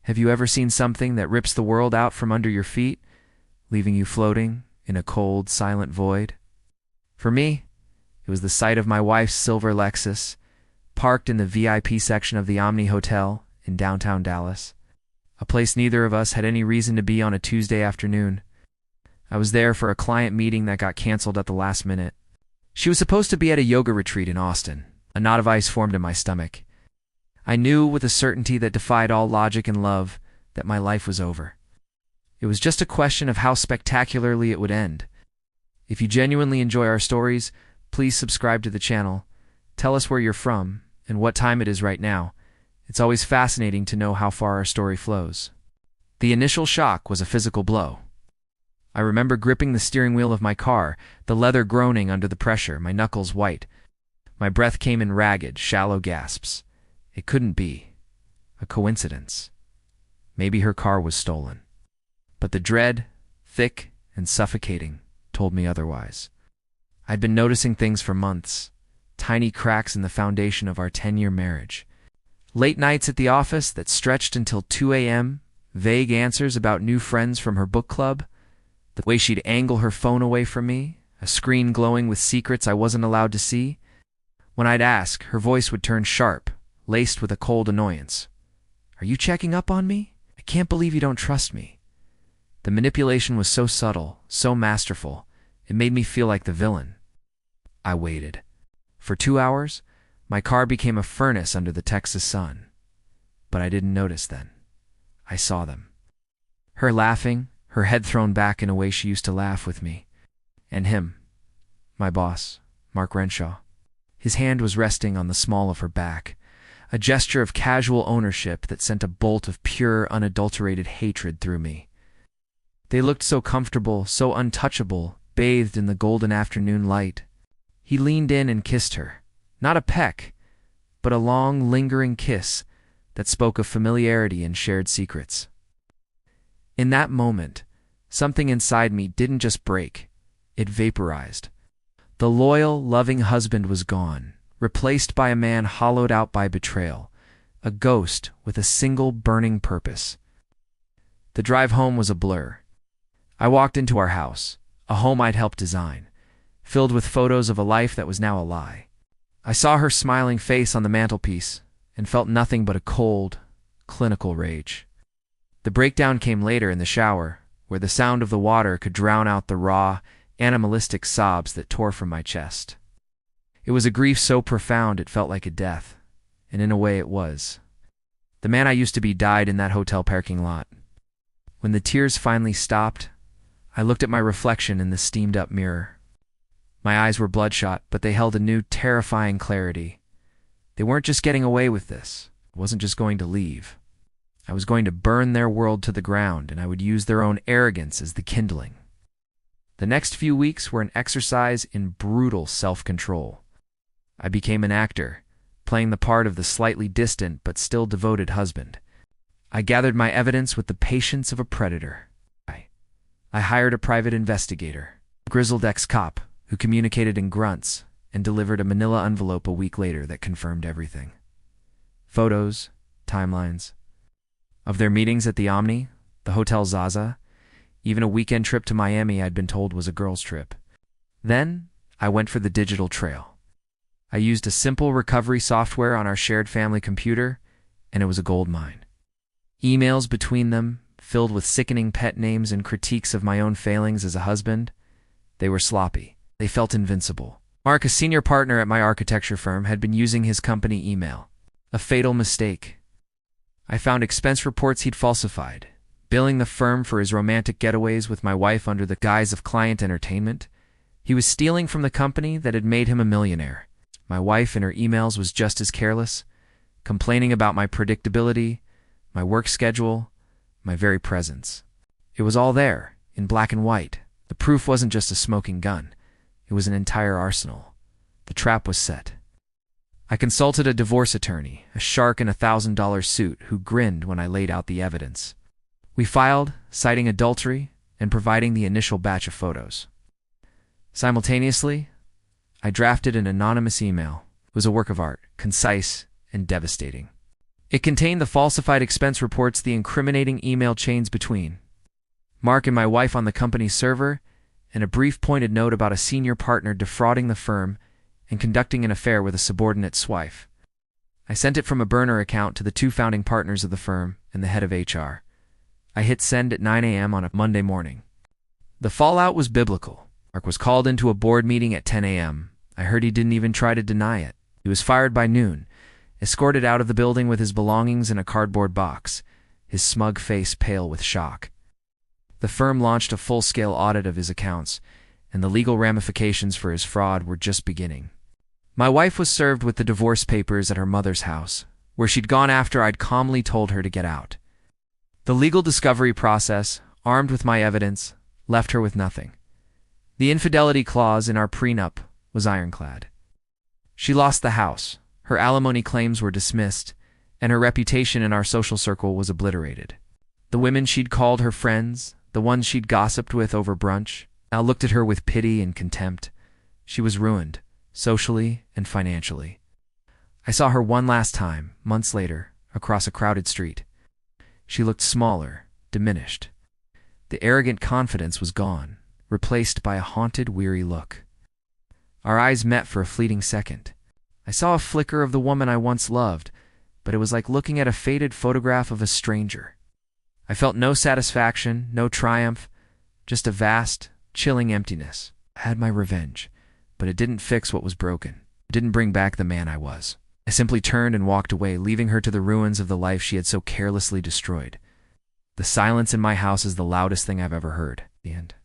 Have you ever seen something that rips the world out from under your feet, leaving you floating in a cold, silent void? For me, it was the sight of my wife's silver Lexus, parked in the VIP section of the Omni Hotel in downtown Dallas, a place neither of us had any reason to be on a Tuesday afternoon. I was there for a client meeting that got canceled at the last minute. She was supposed to be at a yoga retreat in Austin. A knot of ice formed in my stomach. I knew with a certainty that defied all logic and love that my life was over. It was just a question of how spectacularly it would end. If you genuinely enjoy our stories, please subscribe to the channel. Tell us where you're from and what time it is right now. It's always fascinating to know how far our story flows. The initial shock was a physical blow. I remember gripping the steering wheel of my car, the leather groaning under the pressure, my knuckles white. My breath came in ragged, shallow gasps. It couldn't be. A coincidence. Maybe her car was stolen. But the dread, thick and suffocating, told me otherwise. I'd been noticing things for months. Tiny cracks in the foundation of our 10-year marriage. Late nights at the office that stretched until 2 a.m., vague answers about new friends from her book club, the way she'd angle her phone away from me, a screen glowing with secrets I wasn't allowed to see. When I'd ask, her voice would turn sharp, laced with a cold annoyance. "Are you checking up on me? I can't believe you don't trust me." The manipulation was so subtle, so masterful, it made me feel like the villain. I waited. For 2 hours, my car became a furnace under the Texas sun. But I didn't notice then. I saw them. Her laughing, her head thrown back in a way she used to laugh with me. And him, my boss, Mark Renshaw. His hand was resting on the small of her back, a gesture of casual ownership that sent a bolt of pure, unadulterated hatred through me. They looked so comfortable, so untouchable, bathed in the golden afternoon light. He leaned in and kissed her. Not a peck, but a long, lingering kiss that spoke of familiarity and shared secrets. In that moment, something inside me didn't just break, it vaporized. The loyal, loving husband was gone, replaced by a man hollowed out by betrayal, a ghost with a single burning purpose. The drive home was a blur. I walked into our house, a home I'd helped design, filled with photos of a life that was now a lie. I saw her smiling face on the mantelpiece and felt nothing but a cold, clinical rage. The breakdown came later in the shower, where the sound of the water could drown out the raw, animalistic sobs that tore from my chest. It was a grief so profound it felt like a death, and in a way it was. The man I used to be died in that hotel parking lot. When the tears finally stopped, I looked at my reflection in the steamed-up mirror. My eyes were bloodshot, but they held a new, terrifying clarity. They weren't just getting away with this. I wasn't just going to leave. I was going to burn their world to the ground, and I would use their own arrogance as the kindling. The next few weeks were an exercise in brutal self-control. I became an actor, playing the part of the slightly distant but still devoted husband. I gathered my evidence with the patience of a predator. I hired a private investigator, a grizzled ex-cop, who communicated in grunts and delivered a manila envelope a week later that confirmed everything. Photos, timelines. Of their meetings at the Omni, the Hotel Zaza, even a weekend trip to Miami I'd been told was a girl's trip. Then, I went for the digital trail. I used a simple recovery software on our shared family computer, and it was a goldmine. Emails between them, filled with sickening pet names and critiques of my own failings as a husband, they were sloppy. They felt invincible. Mark, a senior partner at my architecture firm, had been using his company email. A fatal mistake. I found expense reports he'd falsified, billing the firm for his romantic getaways with my wife under the guise of client entertainment. He was stealing from the company that had made him a millionaire. My wife in her emails was just as careless, complaining about my predictability, my work schedule, my very presence. It was all there, in black and white. The proof wasn't just a smoking gun. It was an entire arsenal. The trap was set. I consulted a divorce attorney, a shark in a $1,000 suit, who grinned when I laid out the evidence. We filed, citing adultery and providing the initial batch of photos. Simultaneously, I drafted an anonymous email. It was a work of art, concise and devastating. It contained the falsified expense reports, the incriminating email chains between Mark and my wife on the company's server, and a brief pointed note about a senior partner defrauding the firm and conducting an affair with a subordinate's wife. I sent it from a burner account to the two founding partners of the firm and the head of HR. I hit send at 9 a.m. on a Monday morning. The fallout was biblical. Mark was called into a board meeting at 10 a.m. I heard he didn't even try to deny it. He was fired by noon, escorted out of the building with his belongings in a cardboard box, his smug face pale with shock. The firm launched a full-scale audit of his accounts, and the legal ramifications for his fraud were just beginning. My wife was served with the divorce papers at her mother's house, where she'd gone after I'd calmly told her to get out. The legal discovery process, armed with my evidence, left her with nothing. The infidelity clause in our prenup was ironclad. She lost the house, her alimony claims were dismissed, and her reputation in our social circle was obliterated. The women she'd called her friends, the ones she'd gossiped with over brunch, now looked at her with pity and contempt. She was ruined, socially and financially. I saw her one last time, months later, across a crowded street. She looked smaller, diminished. The arrogant confidence was gone, replaced by a haunted, weary look. Our eyes met for a fleeting second. I saw a flicker of the woman I once loved, but it was like looking at a faded photograph of a stranger. I felt no satisfaction, no triumph, just a vast, chilling emptiness. I had my revenge, but it didn't fix what was broken. It didn't bring back the man I was. I simply turned and walked away, leaving her to the ruins of the life she had so carelessly destroyed. The silence in my house is the loudest thing I've ever heard. The end.